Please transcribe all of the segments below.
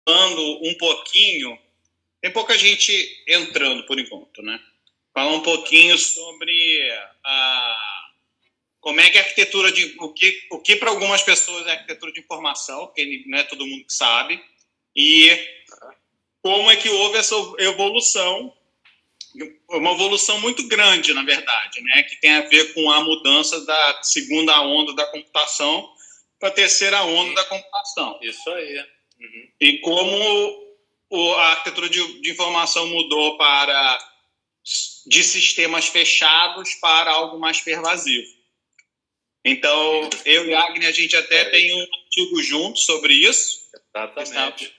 falando um pouquinho, tem pouca gente entrando por enquanto, né? Falar um pouquinho sobre como é que a arquitetura de... O que para algumas pessoas é arquitetura de informação, porque não é todo mundo que sabe, e como é que houve essa evolução, uma evolução muito grande, na verdade, né? Que tem a ver com a mudança da segunda onda da computação para a terceira onda da computação. Isso aí. Uhum. E como a arquitetura de informação mudou de sistemas fechados para algo mais pervasivo. Então, eu e a Agnes, a gente até tem um artigo junto sobre isso. Exatamente.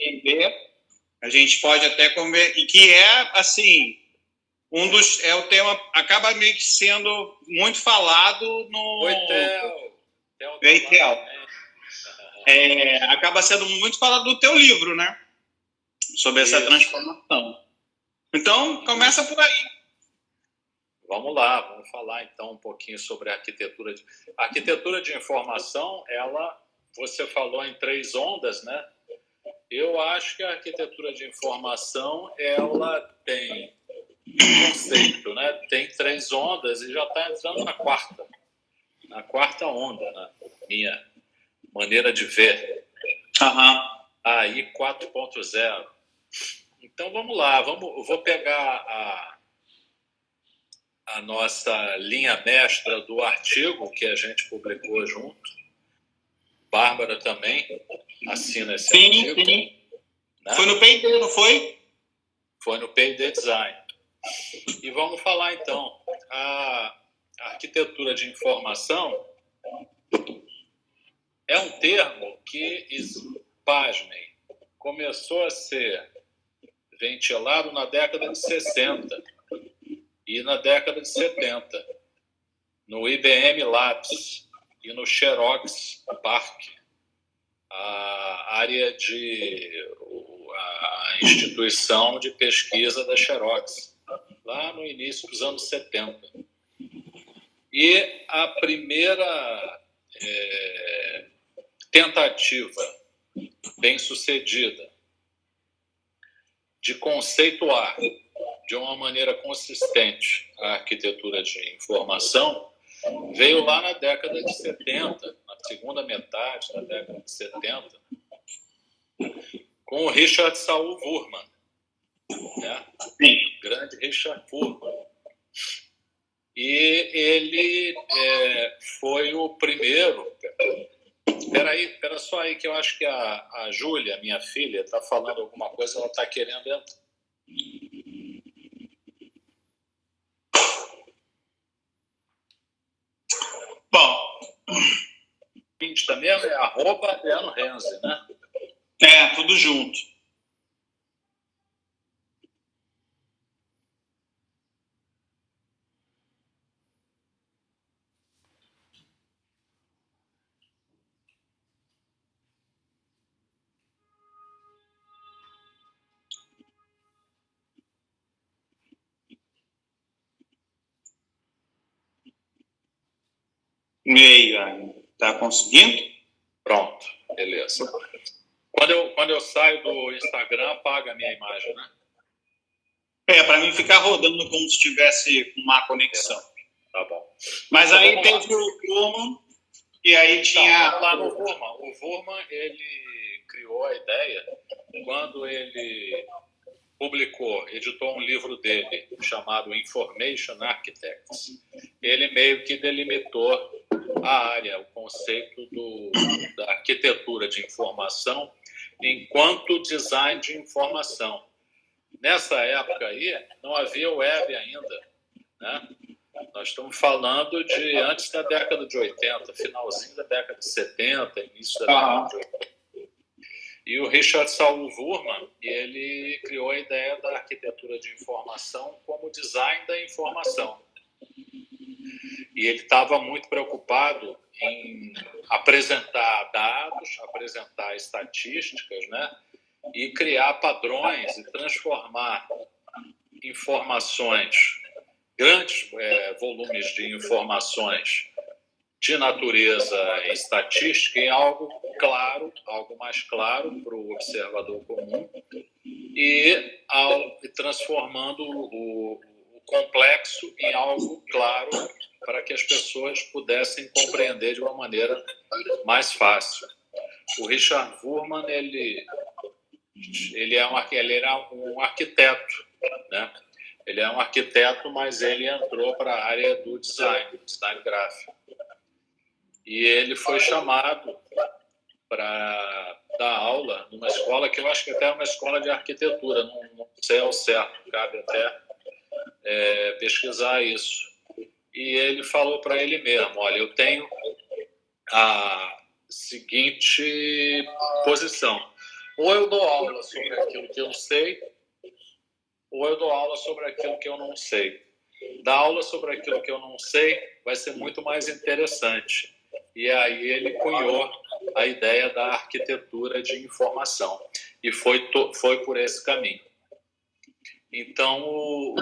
A gente pode até conversar, e que é, assim, o tema, acaba meio que sendo muito falado no... Eitel. Acaba sendo muito falado no teu livro, né? Sobre essa transformação. Então, começa por aí. Vamos lá, vamos falar então um pouquinho sobre a arquitetura. A arquitetura de informação, você falou em 3 ondas, né? Eu acho que a arquitetura de informação, ela tem um conceito, né? Tem 3 ondas e já está entrando na quarta onda, né? Minha maneira de ver. Aí 4.0. Então vamos lá, eu vou pegar a nossa linha mestra do artigo que a gente publicou junto. Bárbara também assina esse artigo. Sim. Né? Foi no P&D, não foi? Foi no P&D Design. E vamos falar então. A arquitetura de informação é um termo que, pasmem, começou a ser ventilado na década de 60 e na década de 70, no IBM Labs e no Xerox PARC, a instituição de pesquisa da Xerox, lá no início dos anos 70. E a primeira tentativa bem-sucedida de conceituar de uma maneira consistente a arquitetura de informação veio lá na década de 70, na segunda metade da década de 70, com o Richard Saul Wurman, né? Grande Richard Wurman. E ele foi o primeiro... Espera só aí que eu acho que a Júlia, minha filha, está falando alguma coisa, ela está querendo entrar. Bom, Insta mesmo é @AdrianoRenzi, né? Tudo junto. Meio, tá conseguindo? Pronto, beleza. Quando eu saio do Instagram, apaga a minha imagem, né? Para mim ficar rodando como se tivesse uma conexão. Tá bom. Mas então, aí teve o Wurman, e aí tinha... Lá no Wurman. O Wurman, ele criou a ideia quando ele editou um livro dele chamado Information Architects. Ele meio que delimitou a área, o conceito da arquitetura de informação enquanto design de informação. Nessa época aí, não havia web ainda, né? Nós estamos falando de antes da década de 80, finalzinho da década de 70, início da década de 80. E o Richard Saul Wurman, ele criou a ideia da arquitetura de informação como design da informação. E ele estava muito preocupado em apresentar dados, apresentar estatísticas, né? E criar padrões e transformar informações, grandes volumes de informações de natureza estatística em algo claro, algo mais claro para o observador comum, e transformando o complexo em algo claro para que as pessoas pudessem compreender de uma maneira mais fácil. O Richard Wurman, ele era um arquiteto, né? Ele é um arquiteto, mas ele entrou para a área do design gráfico. E ele foi chamado para dar aula numa escola que eu acho que até é uma escola de arquitetura, não sei ao certo, cabe até pesquisar isso. E ele falou para ele mesmo, olha, eu tenho a seguinte posição: ou eu dou aula sobre aquilo que eu sei, ou eu dou aula sobre aquilo que eu não sei. Dar aula sobre aquilo que eu não sei vai ser muito mais interessante. E aí ele cunhou a ideia da arquitetura de informação. E foi por esse caminho. Então,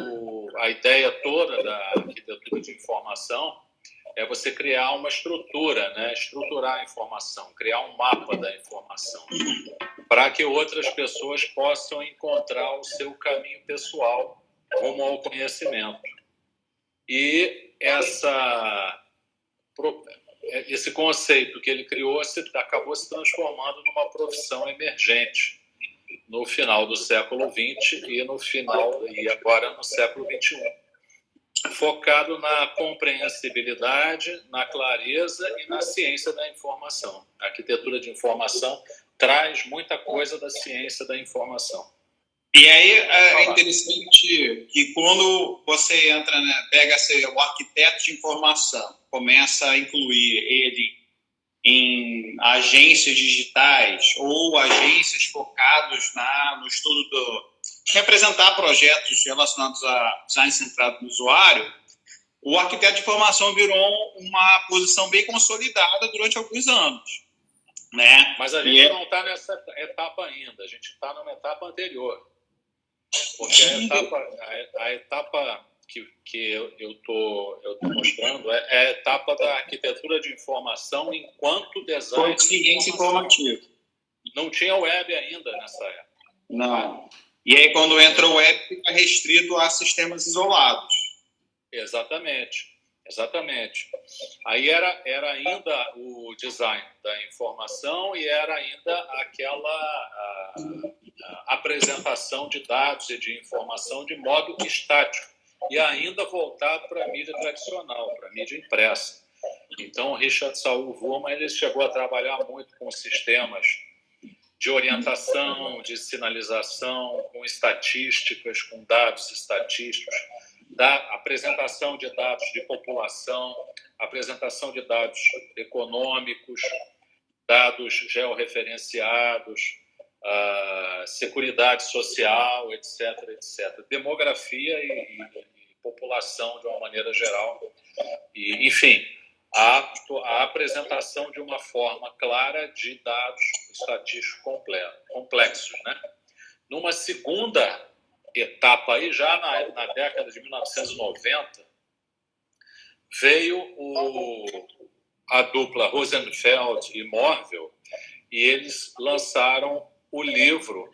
a ideia toda da arquitetura de informação é você criar uma estrutura, né? Estruturar a informação, criar um mapa da informação, para que outras pessoas possam encontrar o seu caminho pessoal rumo ao conhecimento. E esse conceito que ele criou acabou se transformando numa profissão emergente no final do século XX e agora no século XXI, focado na compreensibilidade, na clareza e na ciência da informação. A arquitetura de informação traz muita coisa da ciência da informação. E aí é interessante que quando você entra, né, pega o arquiteto de informação, começa a incluir ele em agências digitais ou agências focadas no estudo representar projetos relacionados a design centrado no usuário, o arquiteto de informação virou uma posição bem consolidada durante alguns anos, né? Mas a gente não está nessa etapa ainda, a gente está numa etapa anterior. Porque a etapa que eu tô mostrando é a etapa da arquitetura de informação enquanto design de ciência informativa. Não tinha web ainda nessa época. Não. E aí, quando entra o web, fica restrito a sistemas isolados. Exatamente. Aí era ainda o design da informação e era ainda aquela apresentação de dados e de informação de modo estático e ainda voltado para a mídia tradicional, para a mídia impressa. Então, o Richard Saul Wurman ele chegou a trabalhar muito com sistemas de orientação, de sinalização, com estatísticas, com dados estatísticos, da apresentação de dados de população, apresentação de dados econômicos, dados georreferenciados, seguridade social, etc., etc. Demografia e população de uma maneira geral. E, enfim, a apresentação de uma forma clara de dados estatísticos complexos, né? Numa segunda etapa, aí, já na década de 1990, veio a dupla Rosenfeld e Morville e eles lançaram o livro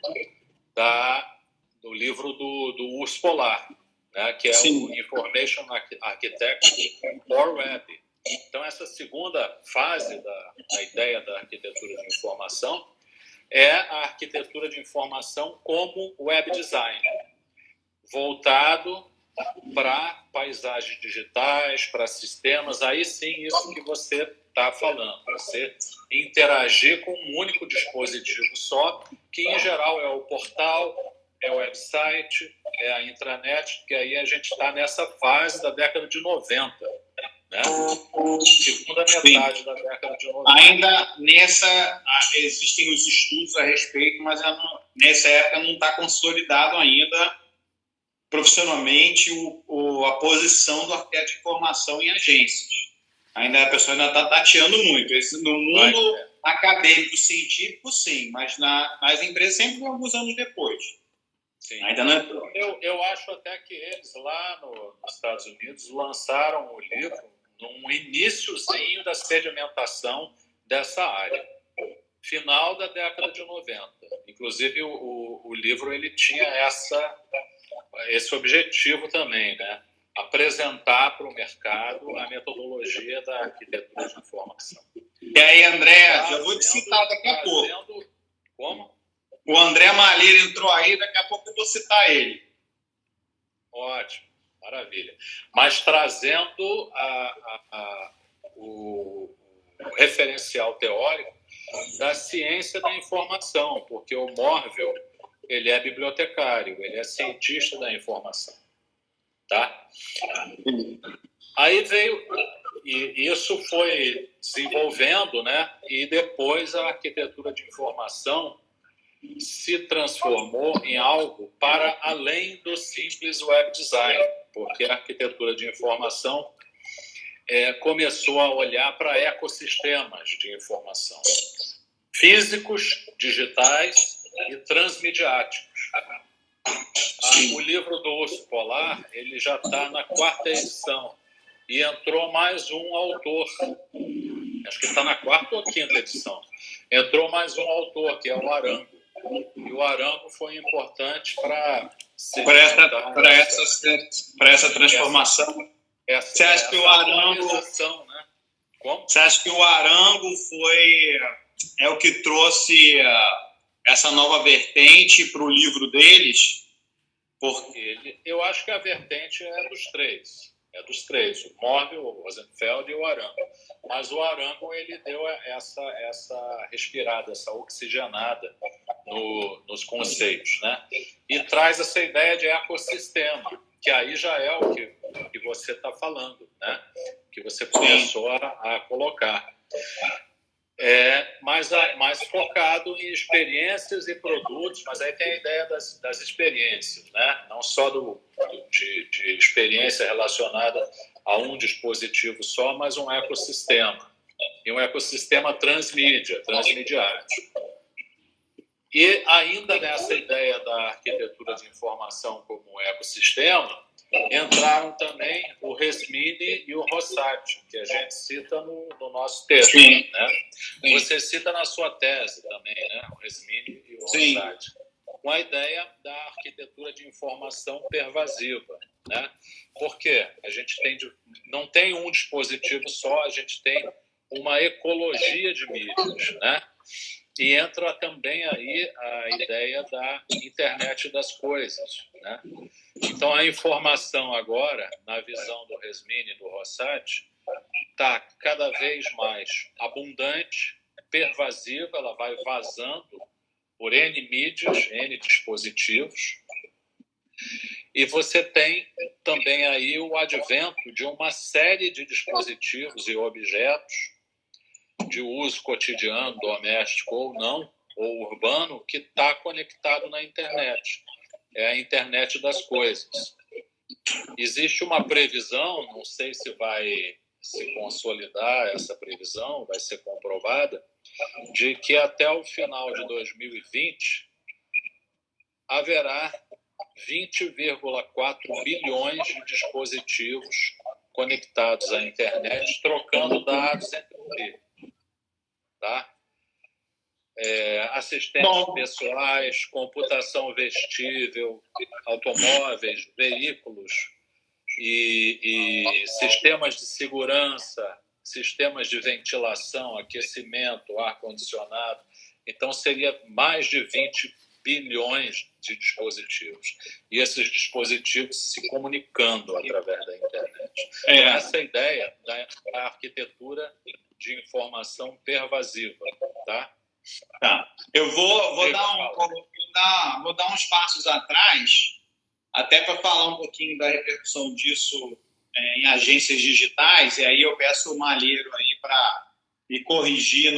do Urso Polar, né, que é Sim. o Information Architecture for Web. Então, essa segunda fase da ideia da arquitetura de informação é a arquitetura de informação como web design, voltado para paisagens digitais, para sistemas. Aí sim, isso que você está falando, você interagir com um único dispositivo só, que em geral é o portal, é o website, é a intranet, que aí a gente está nessa fase da década de 90, né? Segunda metade da década de 90. Ainda existem os estudos a respeito, mas nessa época não está consolidado ainda profissionalmente a posição do arquiteto de informação em agências. A pessoa ainda está tateando muito. No mundo acadêmico, científico, sim, mas nas empresas sempre alguns anos depois. Sim. Ainda não entrou. Eu acho até que eles lá nos Estados Unidos lançaram o livro num iniciozinho da sedimentação dessa área. final da década de 90. Inclusive, o livro ele tinha esse objetivo também, né? Apresentar para o mercado a metodologia da arquitetura de informação. E aí, André, eu vou te citar daqui a pouco. Como? O André Malheiro entrou aí, daqui a pouco eu vou citar ele. Ótimo, maravilha. Mas trazendo o referencial teórico da ciência da informação, porque o Morville, ele é bibliotecário, ele é cientista da informação, tá? Aí veio, e isso foi desenvolvendo, né? E depois a arquitetura de informação se transformou em algo para além do simples web design, porque a arquitetura de informação começou a olhar para ecossistemas de informação físicos, digitais e transmediáticos. O livro do Urso Polar ele já está na 4ª edição e entrou mais um autor, acho que está na 4ª ou 5ª edição, entrou mais um autor, que é o Arango. E o Arango foi importante para essa transformação. Você acha que o Arango, né? Como? Você acha que o Arango é o que trouxe essa nova vertente para o livro deles? Porque eu acho que a vertente é dos três. O Morville, o Rosenfeld e o Arango. Mas o Arango ele deu essa respirada, essa oxigenada nos conceitos, né? E traz essa ideia de ecossistema, que aí já é o que você está falando, né? Que você começou a colocar. Mais focado em experiências e produtos, mas aí tem a ideia das experiências, né? Não só de experiência relacionada a um dispositivo só, mas um ecossistema. E um ecossistema transmediático. E ainda nessa ideia da arquitetura de informação como ecossistema, entraram também o Resmini e o Rosati, que a gente cita no nosso texto. Né? Você cita na sua tese também, né? O Resmini e o Rosati. Com a ideia da arquitetura de informação pervasiva. Né? Porque a gente não tem um dispositivo só, a gente tem uma ecologia de mídias, né? E entra também aí a ideia da internet das coisas, né? Então, a informação agora, na visão do Resmini e do Rosati, está cada vez mais abundante, pervasiva, ela vai vazando por N mídias, N dispositivos. E você tem também aí o advento de uma série de dispositivos e objetos de uso cotidiano, doméstico ou não, ou urbano, que está conectado na internet. É a internet das coisas. Existe uma previsão, não sei se vai se consolidar essa previsão, vai ser comprovada, de que até o final de 2020 haverá 20,4 bilhões de dispositivos conectados à internet, trocando dados entre si. Tá? Assistentes pessoais, computação vestível, automóveis, veículos e sistemas de segurança, sistemas de ventilação, aquecimento, ar-condicionado. Então, seria mais de 20 bilhões de dispositivos. E esses dispositivos se comunicando através da internet. Essa ideia da arquitetura de informação pervasiva, tá? Eu vou dar uns passos atrás, até para falar um pouquinho da repercussão disso em agências digitais, e aí eu peço o Malheiro aí para me corrigir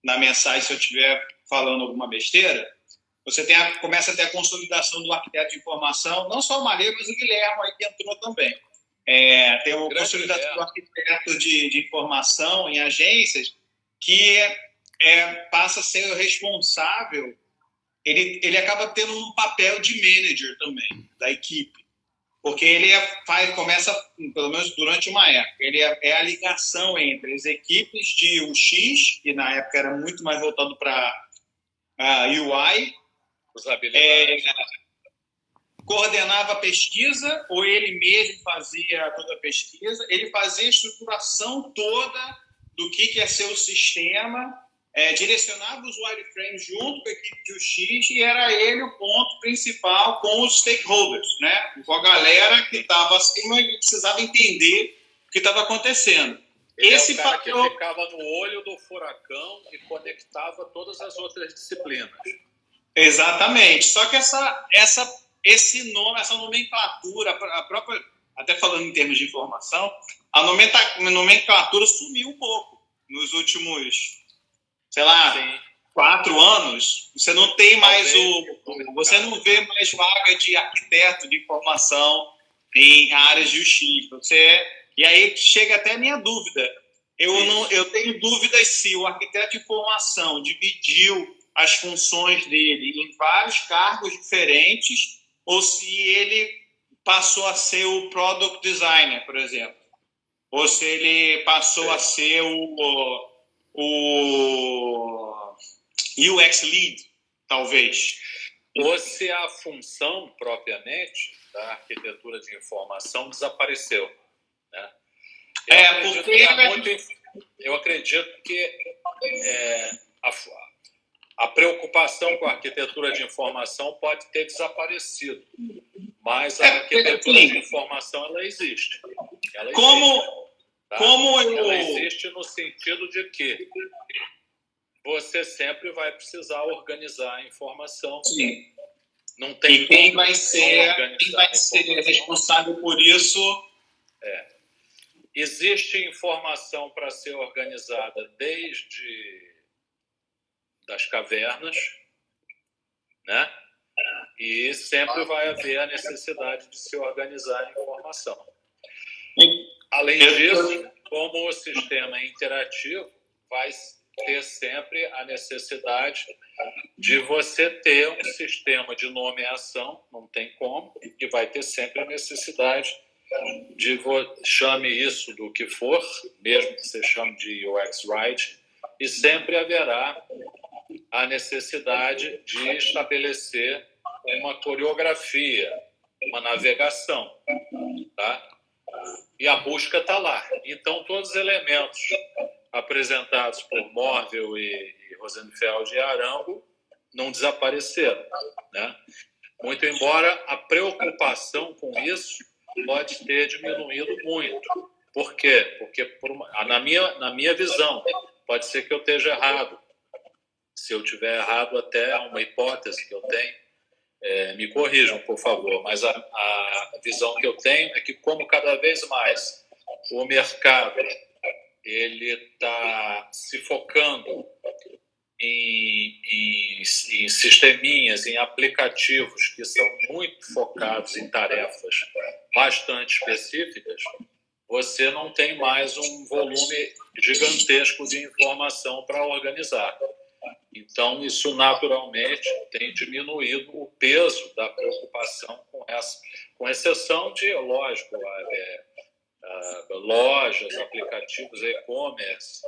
na mensagem se eu estiver falando alguma besteira. Você começa a ter a consolidação do arquiteto de informação, não só o Malheiro, mas o Guilherme aí que entrou também. Tem uma consolidação do arquiteto de informação em agências que passa a ser o responsável, ele acaba tendo um papel de manager também, da equipe. porque ele começa, pelo menos durante uma época, ele é a ligação entre as equipes de UX, que na época era muito mais voltado para UI, usabilidade. Coordenava a pesquisa, ou ele mesmo fazia toda a pesquisa, ele fazia a estruturação toda do que ia ser o sistema, direcionava os wireframes junto com a equipe de UX, e era ele o ponto principal com os stakeholders, né? Com a galera que estava acima e precisava entender o que estava acontecendo. Ele é o cara que ficava no olho do furacão e conectava todas as outras disciplinas. Exatamente. Só que essa nomenclatura, a própria, até falando em termos de informação, a nomenclatura sumiu um pouco nos últimos, sei lá, Sim. 4 anos. Você não tem mais você não vê mais vaga de arquiteto de informação em áreas de UX. E aí chega até a minha dúvida. Eu tenho dúvidas se o arquiteto de informação dividiu as funções dele em vários cargos diferentes, ou se ele passou a ser o product designer, por exemplo, ou se ele passou a ser o UX lead, talvez. Ou se a função propriamente da arquitetura de informação desapareceu, né? Eu acredito que a preocupação com a arquitetura de informação pode ter desaparecido, mas a arquitetura de informação ela existe. Ela existe no sentido de que você sempre vai precisar organizar a informação. Sim. Não tem e quem vai ser responsável por isso? Existe informação para ser organizada desde das cavernas, né? E sempre vai haver a necessidade de se organizar a informação. Além disso, como o sistema é interativo, vai ter sempre a necessidade de você ter um sistema de nomeação, não tem como, e vai ter sempre a necessidade de chame isso do que for, mesmo que você chame de UX Writing, e sempre haverá a necessidade de estabelecer uma coreografia, uma navegação, tá? E a busca está lá. Então, todos os elementos apresentados por Morville e Rosenfeld e Arango não desapareceram, né? Muito embora a preocupação com isso pode ter diminuído muito. Por quê? Porque na minha visão, pode ser que eu esteja errado. Se eu tiver errado, até uma hipótese que eu tenho, me corrijam, por favor. Mas a visão que eu tenho é que, como cada vez mais o mercado ele está se focando em sisteminhas, em aplicativos que são muito focados em tarefas bastante específicas, você não tem mais um volume gigantesco de informação para organizar. Então, isso naturalmente tem diminuído o peso da preocupação com exceção de, lógico, lojas, aplicativos e-commerce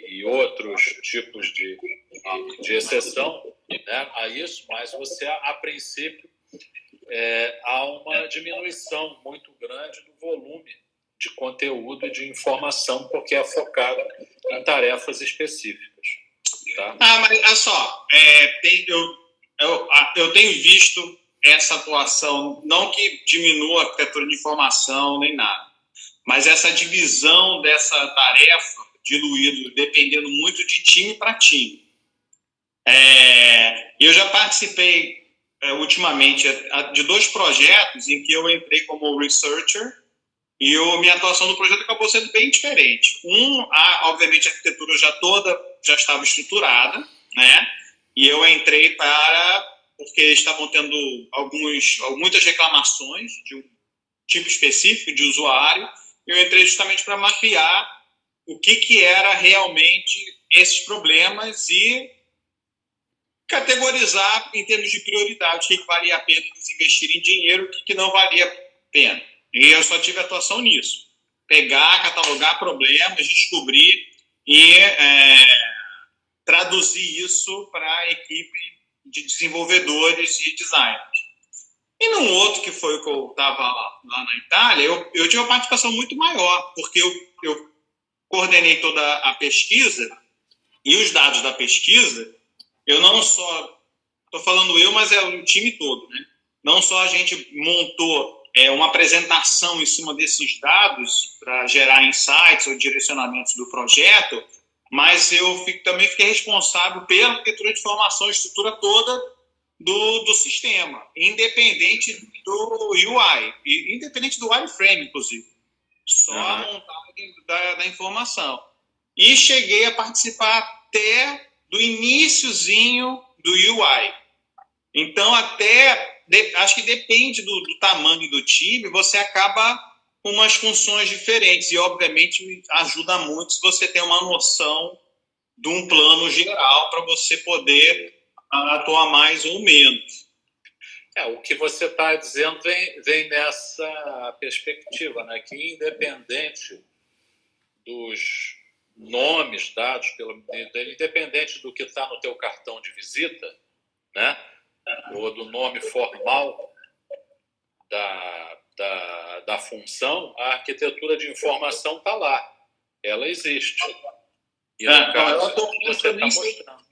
e outros tipos de exceção, né, a isso, mas você, a princípio, há uma diminuição muito grande do volume de conteúdo e de informação, porque é focado em tarefas específicas. Tá? Mas olha só, eu tenho visto essa atuação, não que diminua a arquitetura de informação nem nada, mas essa divisão dessa tarefa diluído, dependendo muito de time para time. Eu já participei ultimamente de 2 projetos em que eu entrei como researcher e minha atuação no projeto acabou sendo bem diferente. Obviamente, a arquitetura já estava estruturada, né? E eu entrei porque estavam tendo muitas reclamações de um tipo específico de usuário. Eu entrei justamente para mapear o que era realmente esses problemas e categorizar em termos de prioridade o que valia a pena eles investirem dinheiro e o que não valia a pena. E eu só tive atuação nisso. Pegar, catalogar problemas, descobrir e traduzir isso para a equipe de desenvolvedores e designers. E num outro, que foi o que eu estava lá na Itália, eu tive uma participação muito maior, porque eu coordenei toda a pesquisa e os dados da pesquisa. Eu não só, estou falando eu, mas é o time todo, né? Não só a gente montou uma apresentação em cima desses dados para gerar insights ou direcionamentos do projeto, mas eu também fiquei responsável pela arquitetura de informação, a estrutura toda do sistema, independente do UI, independente do wireframe, inclusive. Só a montagem da informação. E cheguei a participar até do iniciozinho do UI. Então, acho que depende do tamanho do time, você acaba com umas funções diferentes. E, obviamente, ajuda muito se você tem uma noção de um plano geral para você poder atuar mais ou menos. O que você está dizendo vem nessa perspectiva, né? Que independente dos nomes dados, independente do que está no teu cartão de visita, né? Ou do nome formal da função, a arquitetura de informação está lá. Ela existe. E no caso, você está mostrando.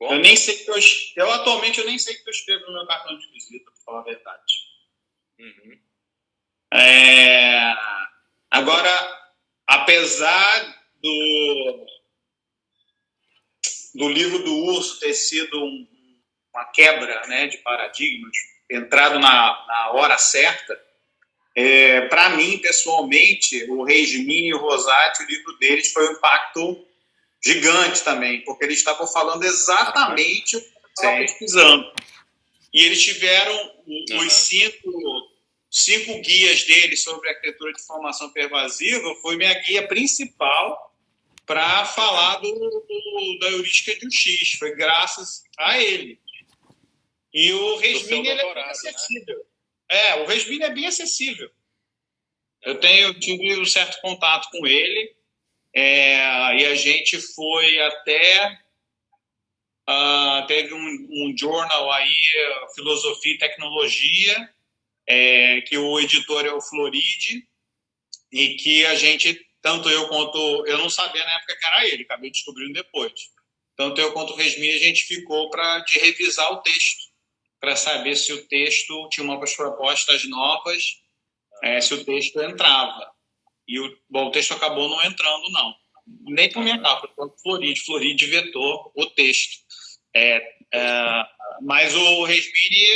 Eu nem sei que atualmente eu nem sei o que eu escrevo no meu cartão de visita, para falar a verdade. Uhum. Agora, apesar do livro do Urso ter sido uma quebra, né, de paradigmas, entrado na hora certa, para mim, pessoalmente, o Reis Mini e o Rosati, o livro deles foi um impacto gigante também, porque eles estavam falando exatamente o que eu estava pesquisando. E eles tiveram os cinco guias deles sobre arquitetura de informação pervasiva, foi minha guia principal para falar da heurística de UX, foi graças a ele. E o Resmini é bem acessível. Né? O Resmini é bem acessível. Eu tive um certo contato com ele, e a gente foi até... teve um journal aí, Filosofia e Tecnologia, que o editor é o Floride, e que a gente, tanto eu quanto... Eu não sabia na época que era ele, acabei descobrindo depois. Tanto eu quanto o Resmini, a gente ficou de revisar o texto, para saber se o texto tinha umas propostas novas, se o texto entrava. E o texto acabou não entrando, não. Nem por minha causa, foi o Floride vetou o texto. Mas o Resmini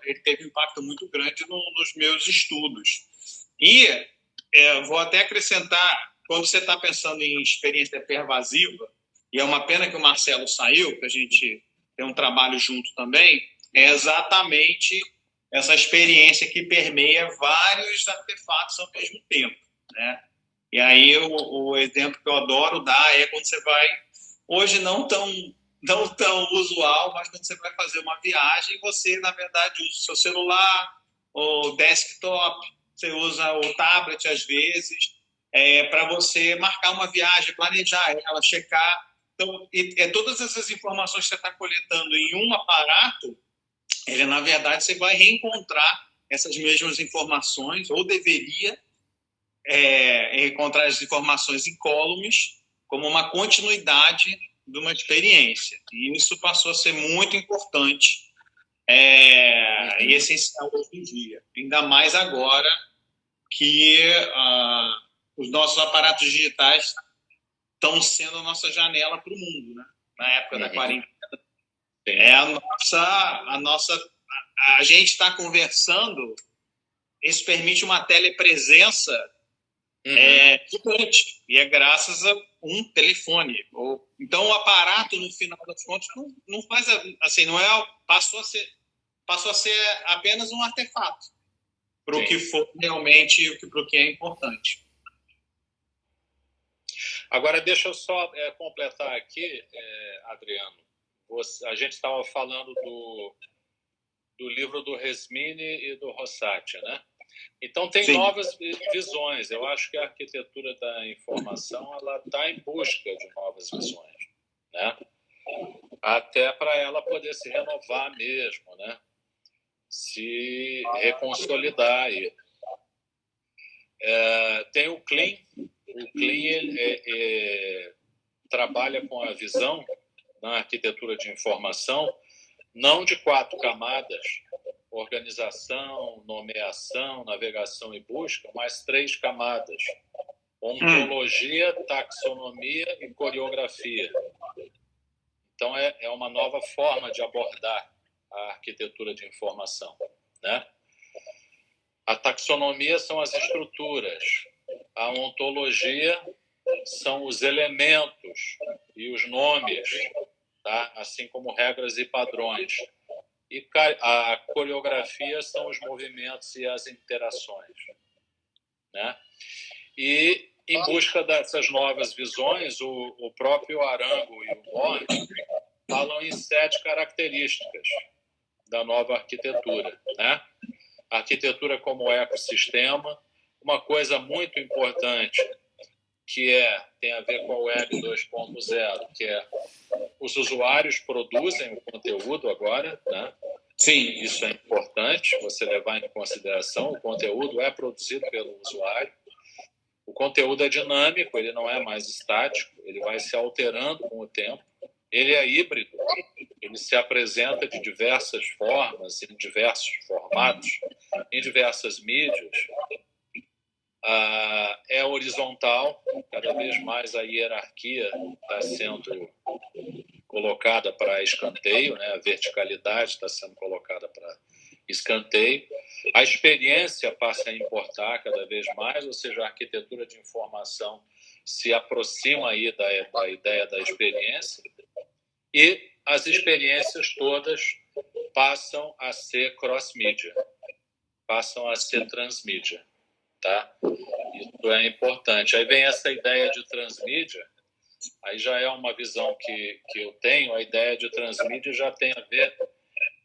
ele teve um impacto muito grande nos meus estudos. E vou até acrescentar, quando você está pensando em experiência pervasiva, e é uma pena que o Marcelo saiu, que a gente tem um trabalho junto também, é exatamente essa experiência que permeia vários artefatos ao mesmo tempo, né? E aí o exemplo que eu adoro dar é quando você vai, hoje não tão usual, mas quando você vai fazer uma viagem, você, na verdade, usa o seu celular, o desktop, você usa o tablet, às vezes, para você marcar uma viagem, planejar ela, checar. Então, todas essas informações que você está coletando em um aparato, na verdade, você vai reencontrar essas mesmas informações, ou deveria encontrar as informações incólumes como uma continuidade de uma experiência. E isso passou a ser muito importante e essencial hoje em dia. Ainda mais agora que os nossos aparatos digitais estão sendo a nossa janela para o mundo, né? Na época da quarentena. A gente está conversando, isso permite uma telepresença gigante, e é graças a um telefone. Então, o aparato, no final das contas, não faz assim, passou a ser apenas um artefato para o que for realmente, para o que é importante. Agora, deixa eu só completar aqui, Adriano. a gente estava falando do livro do Resmini e do Rosati, né? Então, tem novas visões. Eu acho que a arquitetura da informação ela está em busca de novas visões, né? Até para ela poder se renovar mesmo, né? Se reconsolidar aí. Tem o Klein. O Klein trabalha com a visão na arquitetura de informação, não de 4 camadas, organização, nomeação, navegação e busca, mas 3 camadas: ontologia, taxonomia e coreografia. Então, é uma nova forma de abordar a arquitetura de informação, né? A taxonomia são as estruturas, a ontologia são os elementos e os nomes, tá? Assim como regras e padrões. E a coreografia são os movimentos e as interações, né? E, em busca dessas novas visões, o próprio Arango e o Bohr falam em 7 características da nova arquitetura, né? A arquitetura como ecossistema, uma coisa muito importante que tem a ver com a Web 2.0, que é os usuários produzem o conteúdo agora, né? Sim. Isso é importante você levar em consideração. O conteúdo é produzido pelo usuário. O conteúdo é dinâmico, ele não é mais estático, ele vai se alterando com o tempo. Ele é híbrido, ele se apresenta de diversas formas, em diversos formatos, em diversas mídias. É horizontal, cada vez mais a hierarquia está sendo colocada para escanteio, né? A verticalidade está sendo colocada para escanteio. A experiência passa a importar cada vez mais, ou seja, a arquitetura de informação se aproxima aí da ideia da experiência, e as experiências todas passam a ser cross-mídia, passam a ser transmídia, tá? Isso é importante. Aí vem essa ideia de transmídia, aí já é uma visão que eu tenho. A ideia de transmídia já tem a ver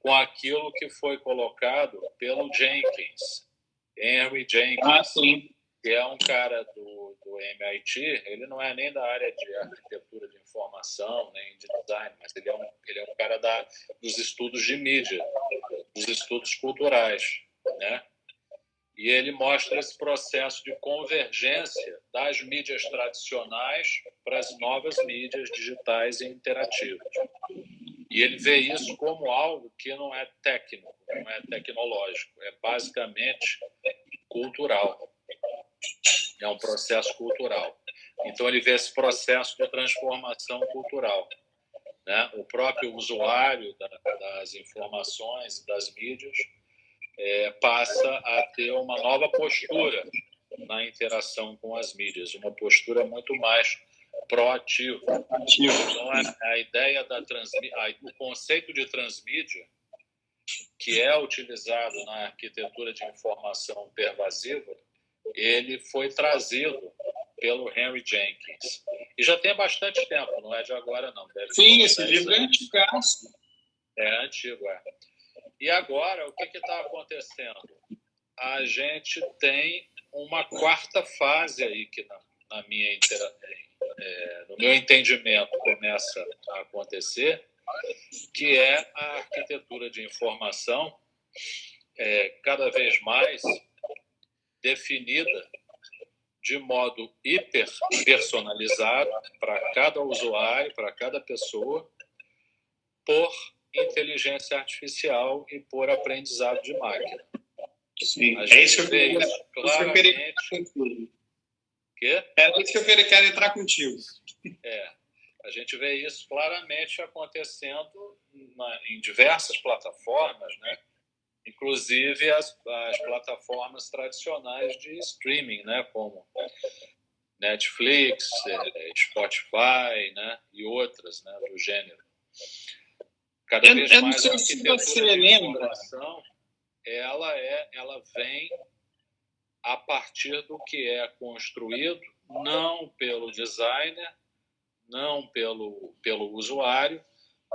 com aquilo que foi colocado pelo Jenkins, Henry Jenkins, que é um cara do MIT. Ele não é nem da área de arquitetura de informação, nem de design, mas ele é um cara dos estudos de mídia, dos estudos culturais, né? E ele mostra esse processo de convergência das mídias tradicionais para as novas mídias digitais e interativas. E ele vê isso como algo que não é técnico, não é tecnológico, é basicamente cultural. É um processo cultural. Então, ele vê esse processo de transformação cultural, né? O próprio usuário das informações e das mídias passa a ter uma nova postura na interação com as mídias, uma postura muito mais proativa. Então, a ideia o conceito de transmídia, que é utilizado na arquitetura de informação pervasiva, ele foi trazido pelo Henry Jenkins. E já tem bastante tempo, não é de agora, não. Sim, esse livro é antigo. É antigo, é. E agora, o que está acontecendo? A gente tem uma 4ª fase aí que, no meu entendimento, começa a acontecer, que é a arquitetura de informação cada vez mais definida de modo hiper personalizado para cada usuário, para cada pessoa, por inteligência artificial e por aprendizado de máquina. Sim, a gente vê isso claramente. Era isso que eu quero entrar contigo. A gente vê isso claramente acontecendo em diversas plataformas, né? Inclusive as plataformas tradicionais de streaming, né? Como Netflix, Spotify, né? E outras, né? Do gênero. Cada vez mais a arquitetura de informação, ela vem a partir do que é construído, não pelo designer, não pelo usuário,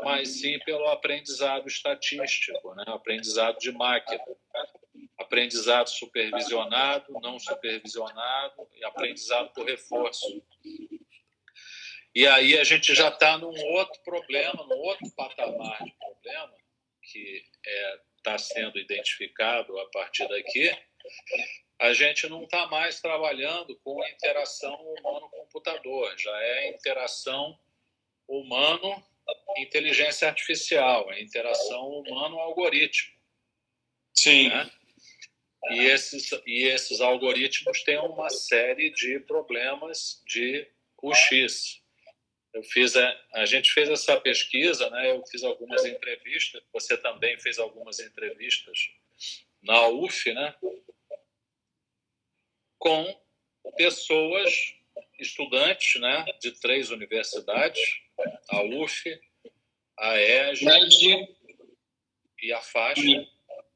mas sim pelo aprendizado estatístico, né? Aprendizado de máquina, aprendizado supervisionado, não supervisionado e aprendizado por reforço. E aí a gente já está num outro problema, num outro patamar de problema que está sendo identificado a partir daqui. A gente não está mais trabalhando com interação humano-computador, já é interação humano-inteligência artificial, é interação humano-algoritmo. Sim. Né? E esses algoritmos têm uma série de problemas de UX. A gente fez essa pesquisa, né? Eu fiz algumas entrevistas, você também fez algumas entrevistas na UF, né? Com pessoas, estudantes, né? De 3 universidades, a UF, a ESG e a FASH.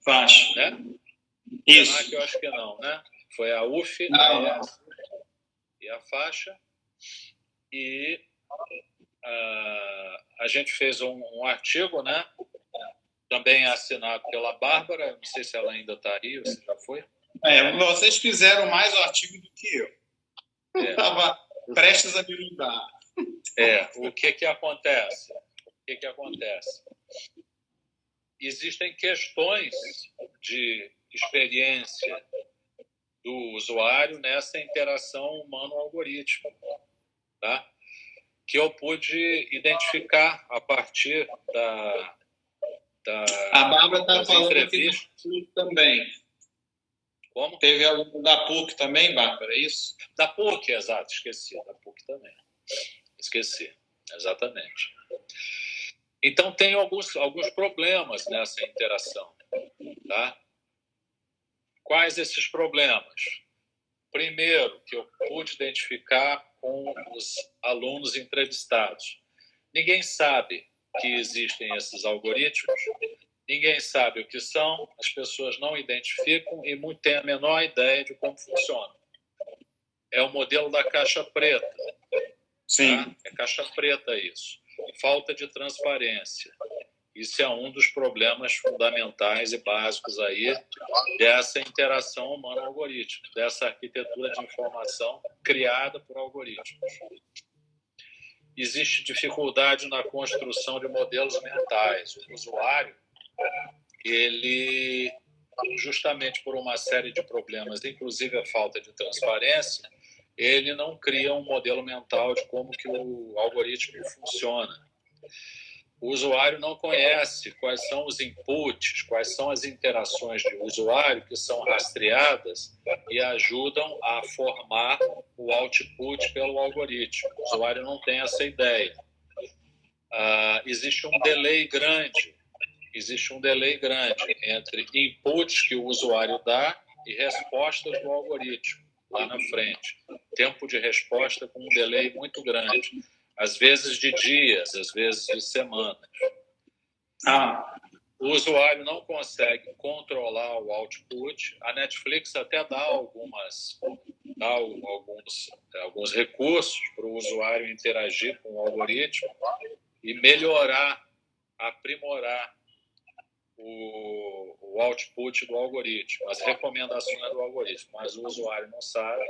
FASH. Né? Isso. Eu acho que não, né? Foi a UF, a ESG e a FASH. E a gente fez um artigo, né? Também assinado pela Bárbara, não sei se ela ainda está aí, ou se já foi. Vocês fizeram mais o artigo do que eu. Estava prestes a me mudar. O que acontece? Existem questões de experiência do usuário nessa interação humano-algoritmo, tá? Que eu pude identificar a partir a Bárbara está falando entrevistas. Aqui do PUC também. Como? Teve algum da PUC também, Bárbara, é isso? Da PUC, exato, esqueci. Da PUC também. Esqueci, exatamente. Então, tem alguns problemas nessa interação. Tá? Quais esses problemas? Primeiro, que eu pude identificar com os alunos entrevistados. Ninguém sabe que existem esses algoritmos, ninguém sabe o que são, as pessoas não identificam e muito têm a menor ideia de como funciona. É o modelo da caixa preta. Sim. Tá? É caixa preta isso. Falta de transparência. Isso é um dos problemas fundamentais e básicos aí dessa interação humano-algoritmo, dessa arquitetura de informação criada por algoritmos. Existe dificuldade na construção de modelos mentais. O usuário, ele, justamente por uma série de problemas, inclusive a falta de transparência, ele não cria um modelo mental de como que o algoritmo funciona. O usuário não conhece quais são os inputs, quais são as interações de usuário que são rastreadas e ajudam a formar o output pelo algoritmo. O usuário não tem essa ideia. Existe um delay grande entre inputs que o usuário dá e respostas do algoritmo lá na frente. Tempo de resposta com um delay muito grande. Às vezes de dias, às vezes de semanas. O usuário não consegue controlar o output. A Netflix até dá alguns recursos para o usuário interagir com o algoritmo e melhorar, aprimorar o output do algoritmo, as recomendações do algoritmo, mas o usuário não sabe.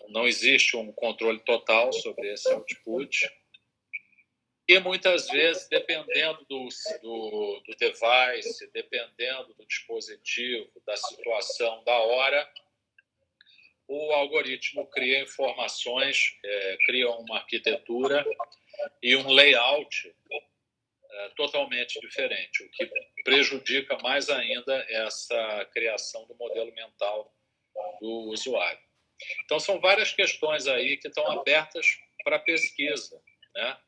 Não existe um controle total sobre esse output. E muitas vezes, dependendo do device, dependendo do dispositivo, da situação, da hora, o algoritmo cria informações, cria uma arquitetura e um layout totalmente diferente, o que prejudica mais ainda essa criação do modelo mental do usuário. Então, são várias questões aí que estão abertas para pesquisa, né?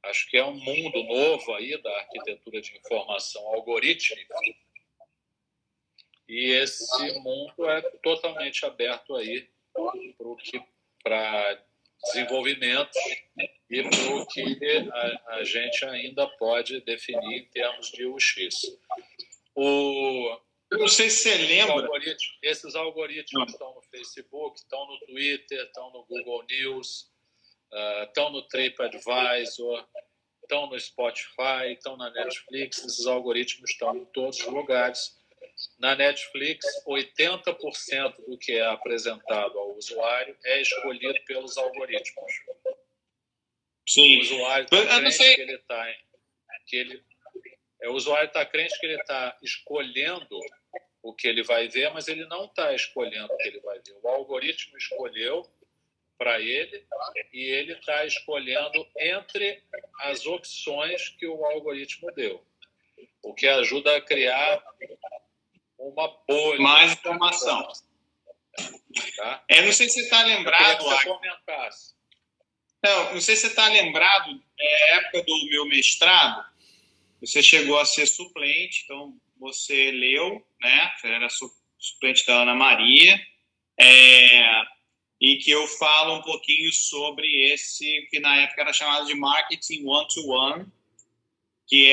Acho que é um mundo novo aí da arquitetura de informação algorítmica e esse mundo é totalmente aberto aí para desenvolvimentos e para o que a gente ainda pode definir em termos de UX. Eu não sei se você lembra. Esses algoritmos estão no Facebook, estão no Twitter, estão no Google News, estão no TripAdvisor, estão no Spotify, estão na Netflix, esses algoritmos estão em todos os lugares. Na Netflix, 80% do que é apresentado ao usuário é escolhido pelos algoritmos. Sim. O usuário está crente que ele está... O usuário está crente que ele está escolhendo o que ele vai ver, mas ele não está escolhendo o que ele vai ver. O algoritmo escolheu para ele e ele está escolhendo entre as opções que o algoritmo deu, o que ajuda a criar uma bolha. Mais informação. Tá? Não sei se você está lembrado... Não sei se você está lembrado, época do meu mestrado, você chegou a ser suplente, então você leu, né? Você era suplente da Ana Maria, e que eu falo um pouquinho sobre esse, que na época era chamado de marketing one-to-one, que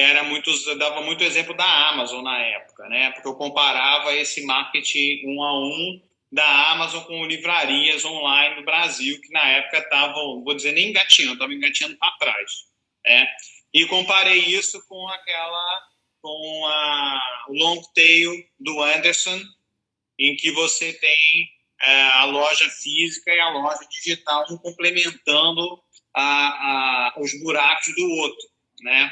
dava muito exemplo da Amazon na época, né? Porque eu comparava esse marketing um-a-um da Amazon com livrarias online no Brasil, que na época estavam, vou dizer, nem engatinhando, estavam engatinhando para trás, né? E comparei isso com o long tail do Anderson, em que você tem a loja física e a loja digital, um complementando os buracos do outro, né?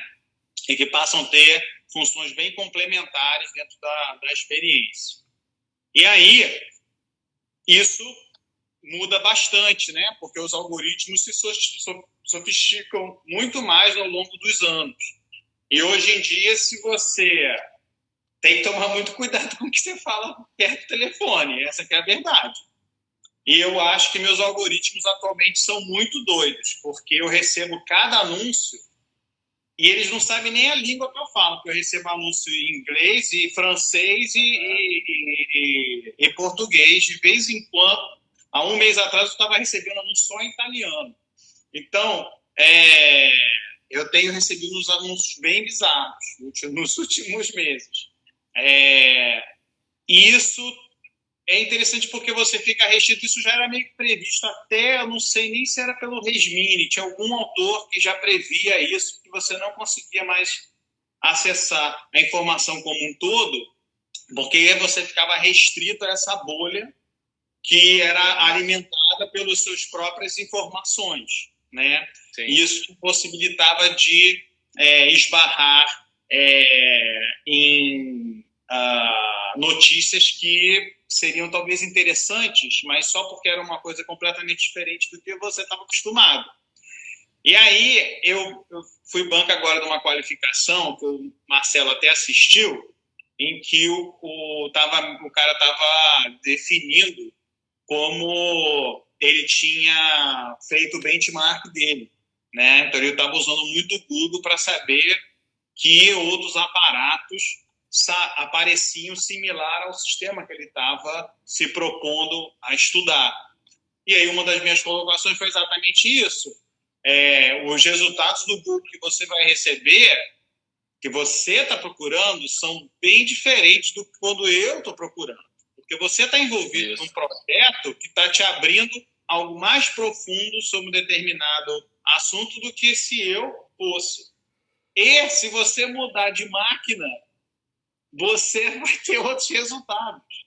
E que passam a ter funções bem complementares dentro da experiência. E aí, isso muda bastante, né? Porque os algoritmos se sofisticam muito mais ao longo dos anos. E hoje em dia, se você tem que tomar muito cuidado com o que você fala perto do telefone, essa que é a verdade. E eu acho que meus algoritmos atualmente são muito doidos, porque eu recebo cada anúncio e eles não sabem nem a língua que eu falo, porque eu recebo anúncio em inglês e francês e português. De vez em quando, há um mês atrás, eu estava recebendo anúncio só em italiano. Então, eu tenho recebido uns anúncios bem bizarros nos últimos meses. E isso é interessante porque você fica restrito. Isso já era meio que previsto até, eu não sei nem se era pelo Resmini, tinha algum autor que já previa isso, que você não conseguia mais acessar a informação como um todo, porque você ficava restrito a essa bolha que era alimentada pelas suas próprias informações, né? Sim. Isso possibilitava de esbarrar em notícias que seriam talvez interessantes, mas só porque era uma coisa completamente diferente do que você estava acostumado. E aí eu fui banco agora de uma qualificação que o Marcelo até assistiu, em que o cara estava definindo como ele tinha feito o benchmark dele, né? Então ele estava usando muito o Google para saber que outros aparatos apareciam similar ao sistema que ele estava se propondo a estudar. E aí uma das minhas colocações foi exatamente isso. Os resultados do Google que você vai receber, que você está procurando, são bem diferentes do que quando eu estou procurando. Porque você está envolvido num projeto que está te abrindo algo mais profundo sobre um determinado assunto do que se eu fosse. E se você mudar de máquina, você vai ter outros resultados.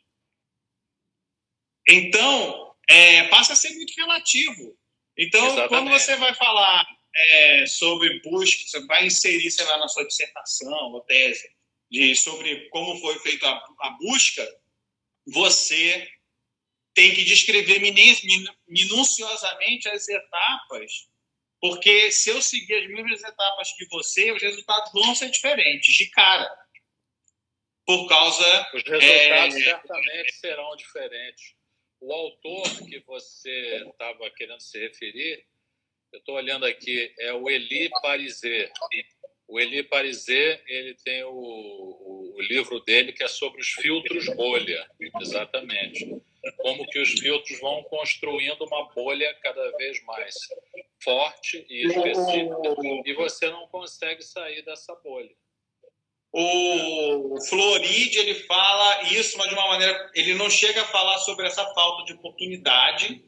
Então, passa a ser muito relativo. Então, exatamente, quando você vai falar sobre busca, você vai inserir, sei lá, na sua dissertação ou tese, sobre como foi feita a busca, você tem que descrever minuciosamente as etapas, porque se eu seguir as mesmas etapas que você, os resultados vão ser diferentes, de cara. Por causa... Os resultados certamente serão diferentes. O autor que você estava querendo se referir, eu estou olhando aqui, é o Elie Parizet. O Elie Parizet, ele tem o livro dele que é sobre os filtros bolha, exatamente. Como que os filtros vão construindo uma bolha cada vez mais forte e específica, e você não consegue sair dessa bolha. O Floride, ele fala isso, mas de uma maneira... Ele não chega a falar sobre essa falta de oportunidade,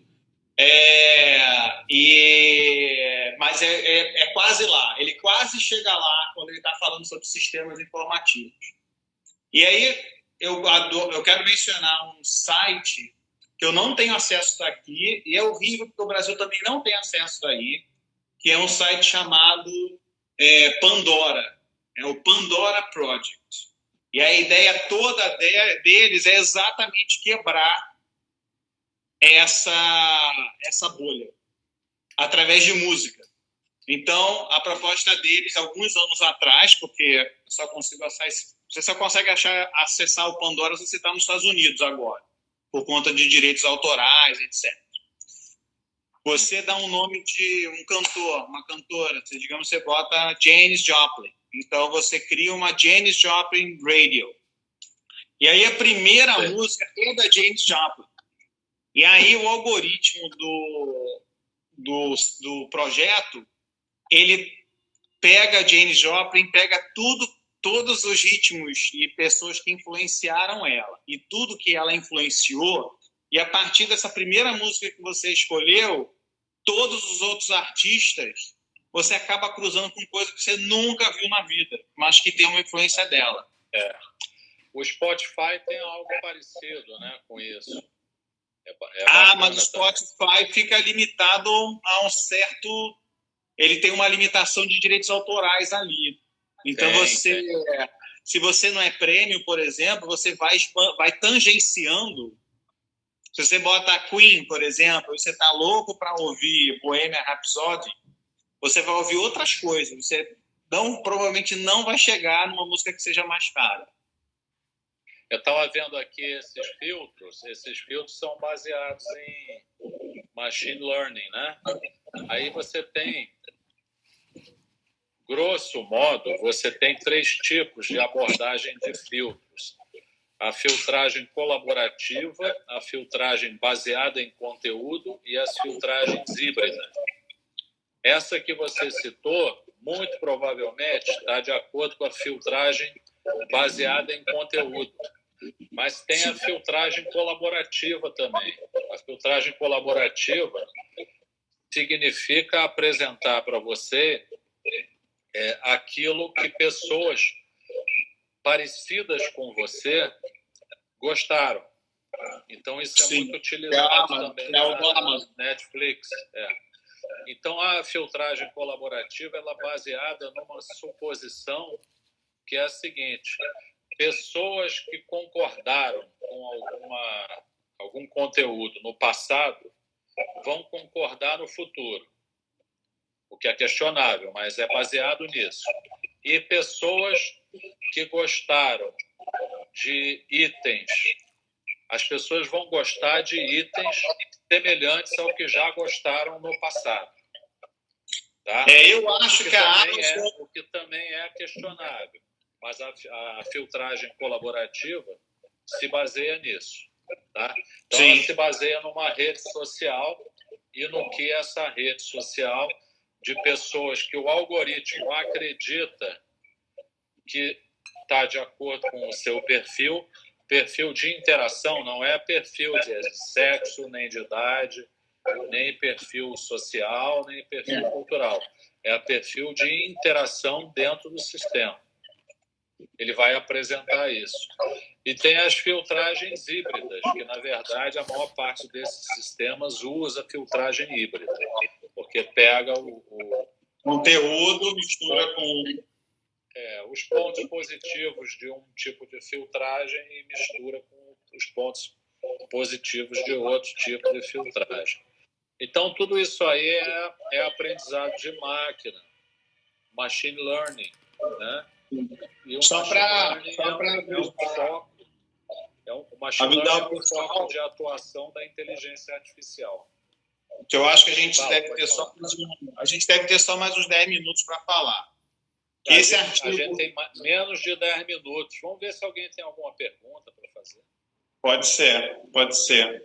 Mas é quase lá. Ele quase chega lá quando ele está falando sobre sistemas informativos. E aí eu quero mencionar um site que eu não tenho acesso daqui, e é horrível porque o Brasil também não tem acesso daí, que é um site chamado Pandora. É o Pandora Project. E a ideia toda deles é exatamente quebrar essa bolha através de música. Então, a proposta deles, alguns anos atrás, porque você só consegue acessar o Pandora se você está nos Estados Unidos agora, por conta de direitos autorais, etc. Você dá um nome de um cantor, uma cantora, digamos, você bota Janis Joplin. Então, você cria uma Janis Joplin Radio. E aí, a primeira música é da Janis Joplin. E aí, o algoritmo do projeto, ele pega a Janis Joplin, pega todos os ritmos e pessoas que influenciaram ela, e tudo que ela influenciou, e a partir dessa primeira música que você escolheu, todos os outros artistas, você acaba cruzando com coisa que você nunca viu na vida, mas que tem uma influência dela. O Spotify tem algo parecido, né, com isso. Mas o Spotify fica limitado a um certo... Ele tem uma limitação de direitos autorais ali. Então, se você não é prêmio, por exemplo, você vai tangenciando. Se você bota Queen, por exemplo, e você está louco para ouvir Bohemian Rhapsody, você vai ouvir outras coisas. Você provavelmente não vai chegar numa música que seja mais cara. Eu estava vendo aqui esses filtros são baseados em machine learning, né? Aí você tem, grosso modo, você tem 3 tipos de abordagem de filtros. A filtragem colaborativa, a filtragem baseada em conteúdo e as filtragens híbridas. Essa que você citou, muito provavelmente, está de acordo com a filtragem baseada em conteúdo. Mas tem a filtragem colaborativa também. A filtragem colaborativa significa apresentar para você aquilo que pessoas parecidas com você gostaram. Então, isso é muito utilizado também na Netflix. Então, a filtragem colaborativa ela é baseada numa suposição que é a seguinte: pessoas que concordaram com algum conteúdo no passado vão concordar no futuro, o que é questionável, mas é baseado nisso. E pessoas que gostaram de itens, as pessoas vão gostar de itens semelhantes ao que já gostaram no passado. Tá? Eu acho o que também é questionável, mas a filtragem colaborativa se baseia nisso. Tá? Então, ela se baseia numa rede social e no que essa rede social de pessoas que o algoritmo acredita que está de acordo com o seu perfil de interação, não é perfil de sexo, nem de idade, nem perfil social, nem perfil cultural. É perfil de interação dentro do sistema. Ele vai apresentar isso. E tem as filtragens híbridas, que, na verdade, a maior parte desses sistemas usa filtragem híbrida, porque pega o conteúdo, mistura com... os pontos positivos de um tipo de filtragem e mistura com os pontos positivos de outro tipo de filtragem. Então, tudo isso aí é aprendizado de máquina, machine learning, né? E o machine learning é um foco de atuação da inteligência artificial. Que eu acho que a gente deve ter só mais uns 10 minutos para falar. A gente tem menos de 10 minutos. Vamos ver se alguém tem alguma pergunta para fazer. Pode ser.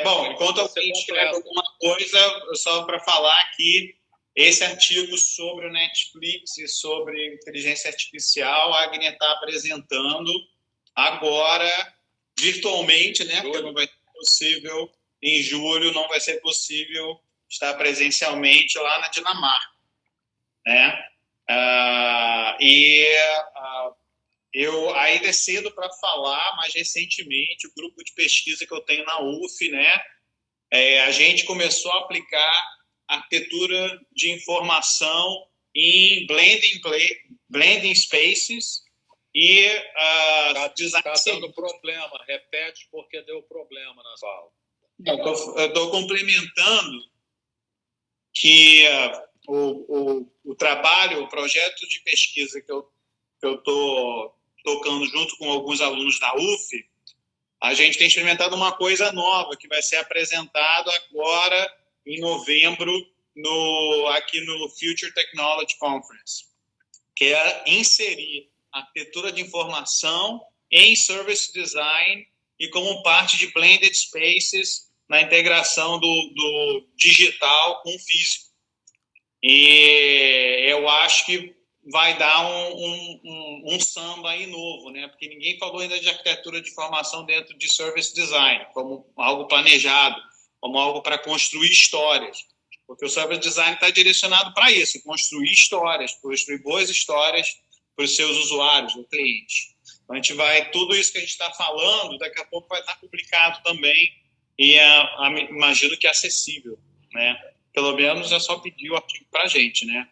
Bom, enquanto alguém escreve alguma coisa, só para falar aqui, esse artigo sobre o Netflix e sobre inteligência artificial, a Agnes está apresentando agora, virtualmente, né? Porque não vai ser possível em julho não vai ser possível estar presencialmente lá na Dinamarca, né? Eu ainda é cedo para falar, mas recentemente o grupo de pesquisa que eu tenho na UF, né, a gente começou a aplicar arquitetura de informação em blending spaces e design. Está dando problema, repete porque deu problema na sala. Eu estou complementando que o trabalho, o projeto de pesquisa que eu estou tocando junto com alguns alunos da UF, a gente tem experimentado uma coisa nova que vai ser apresentado agora em novembro aqui no Future Technology Conference, que é inserir a arquitetura de informação em service design e como parte de blended spaces na integração do digital com o físico. E eu acho que vai dar um samba aí novo, né? Porque ninguém falou ainda de arquitetura de informação dentro de service design, como algo planejado, como algo para construir histórias. Porque o service design está direcionado para isso, construir histórias, construir boas histórias para os seus usuários, ou clientes. Então, a gente vai, tudo isso que a gente está falando, daqui a pouco vai estar publicado também, e imagino que é acessível, né? Pelo menos é só pedir o artigo para a gente, né?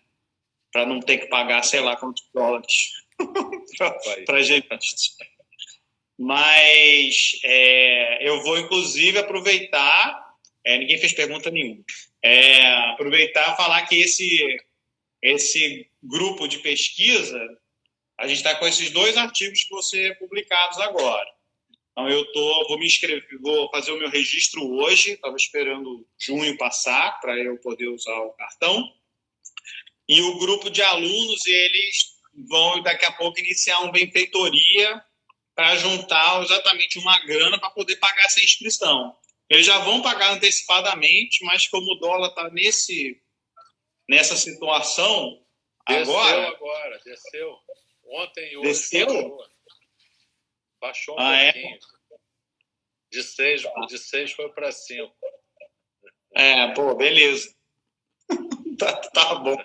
Para não ter que pagar, sei lá, quantos dólares para a gente. Mas eu vou, inclusive, aproveitar, ninguém fez pergunta nenhuma, aproveitar e falar que esse grupo de pesquisa, a gente está com esses 2 artigos que vão ser publicados agora. Então, vou me inscrever, vou fazer o meu registro hoje, estava esperando junho passar para eu poder usar o cartão. E o grupo de alunos, eles vão daqui a pouco iniciar uma benfeitoria para juntar exatamente uma grana para poder pagar essa inscrição. Eles já vão pagar antecipadamente, mas como o dólar está nessa situação, desceu. Ontem e hoje desceu? Baixou um pouquinho. De 6 foi para 5. Beleza. tá bom.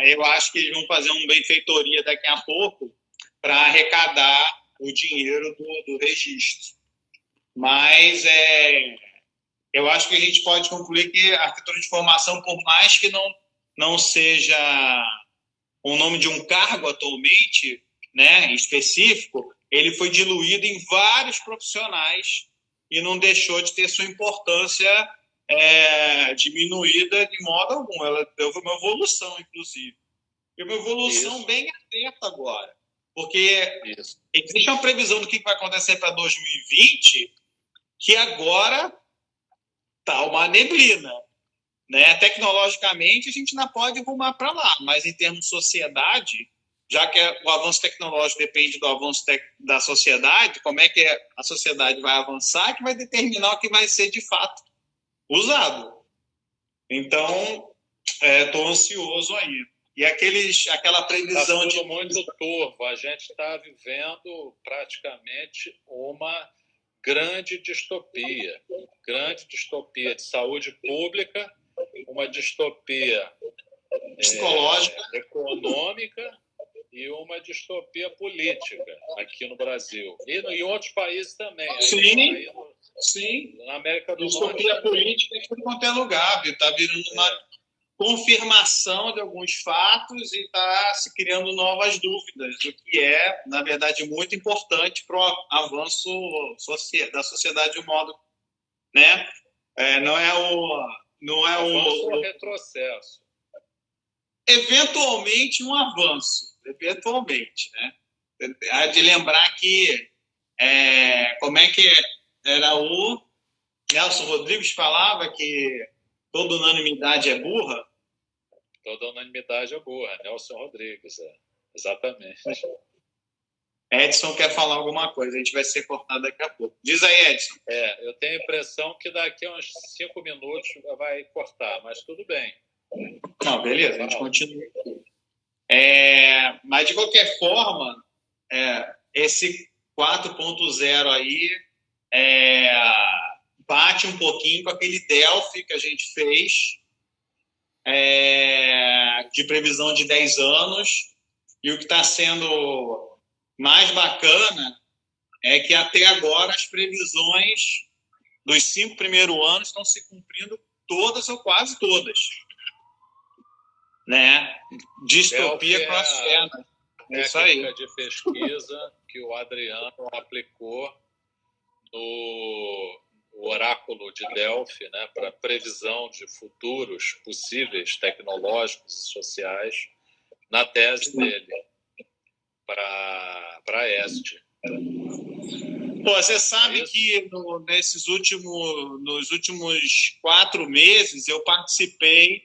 Eu acho que eles vão fazer uma benfeitoria daqui a pouco para arrecadar o dinheiro do registro. Mas eu acho que a gente pode concluir que a arquitetura de informação, por mais que não seja o nome de um cargo atualmente, né, específico, ele foi diluído em vários profissionais e não deixou de ter sua importância diminuída de modo algum. Ela teve uma evolução, inclusive. E uma evolução bem aberta agora. Porque existe uma previsão do que vai acontecer para 2020, que agora está uma neblina. Né? Tecnologicamente, a gente não pode rumar para lá, mas em termos de sociedade, já que o avanço tecnológico depende do avanço da sociedade, como é que a sociedade vai avançar, que vai determinar o que vai ser de fato usado. Então, estou ansioso aí. E aquela previsão de muito turvo. A gente está vivendo praticamente uma grande distopia de saúde pública, uma distopia psicológica, econômica e uma distopia política aqui no Brasil. E em outros países também. Sim. Na América do Norte. Distopia política em tudo quanto é lugar. Está virando uma confirmação de alguns fatos e está se criando novas dúvidas, o que é, na verdade, muito importante para o avanço da sociedade de um modo, né? Não é o retrocesso. Eventualmente um avanço, eventualmente, né? Há de lembrar que como é que era o Nelson Rodrigues falava que toda unanimidade é burra? Toda unanimidade é burra, Nelson Rodrigues, exatamente. Edson quer falar alguma coisa, a gente vai ser cortado daqui a pouco. Diz aí, Edson. Eu tenho a impressão que daqui a uns 5 minutos vai cortar, mas tudo bem. Não, beleza, a gente continua. Mas, de qualquer forma, esse 4.0 aí bate um pouquinho com aquele Delphi que a gente fez, de previsão de 10 anos, e o que está sendo mais bacana é que até agora as previsões dos 5 primeiros anos estão se cumprindo todas ou quase todas, né? Distopia cross-fair. É isso aí. Técnica de pesquisa que o Adriano aplicou no oráculo de Delphi, né, para previsão de futuros possíveis tecnológicos e sociais na tese dele para a EST. Pô, você sabe que nos últimos 4 meses eu participei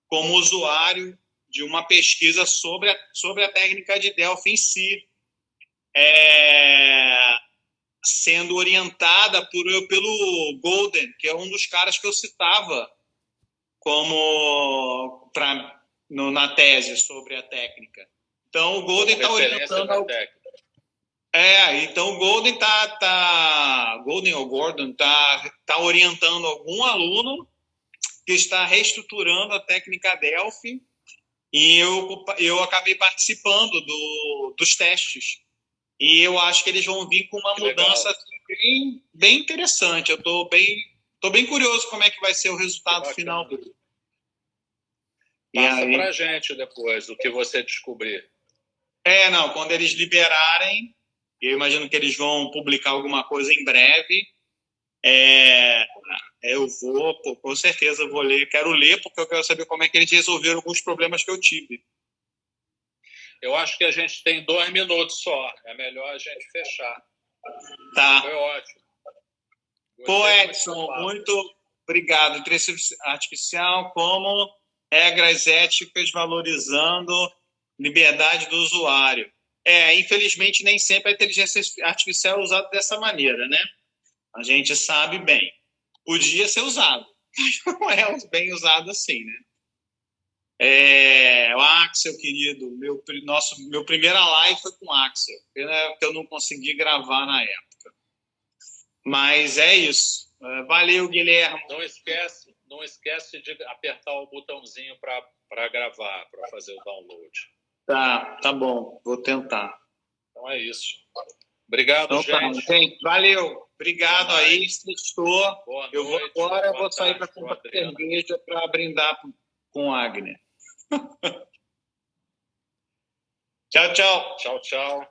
como usuário de uma pesquisa sobre a técnica de Delphi em si, sendo orientada pelo Golden, que é um dos caras que eu citava na tese sobre a técnica. Então, o Golden está orientando... então o Golden Golden ou Gordon está orientando algum aluno que está reestruturando a técnica Delphi, e eu acabei participando dos testes. E eu acho que eles vão vir com uma mudança assim, bem interessante. Eu estou bem curioso como é que vai ser o resultado final. Passa para a gente depois o que você descobrir. Quando eles liberarem, eu imagino que eles vão publicar alguma coisa em breve. Eu vou, com certeza vou ler. Quero ler porque eu quero saber como é que eles resolveram alguns problemas que eu tive. Eu acho que a gente tem 2 minutos só. É melhor a gente fechar. Tá. Foi ótimo. Pô, Edson, muito obrigado. Inteligência artificial como regras éticas valorizando liberdade do usuário. Infelizmente, nem sempre a inteligência artificial é usada dessa maneira, né? A gente sabe bem. Podia ser usado, mas não é bem usado assim, né? O Axel, querido, meu primeira live foi com o Axel, que eu não consegui gravar na época. Mas é isso. Valeu, Guilherme. Não esquece de apertar o botãozinho para gravar, para fazer o download. Tá bom. Vou tentar. Então é isso. Obrigado, então, gente. Gente, valeu. Obrigado aí, estou. Eu vou agora, vou sair para comprar cerveja para brindar com o Agner. Tchau, tchau. Tchau, tchau.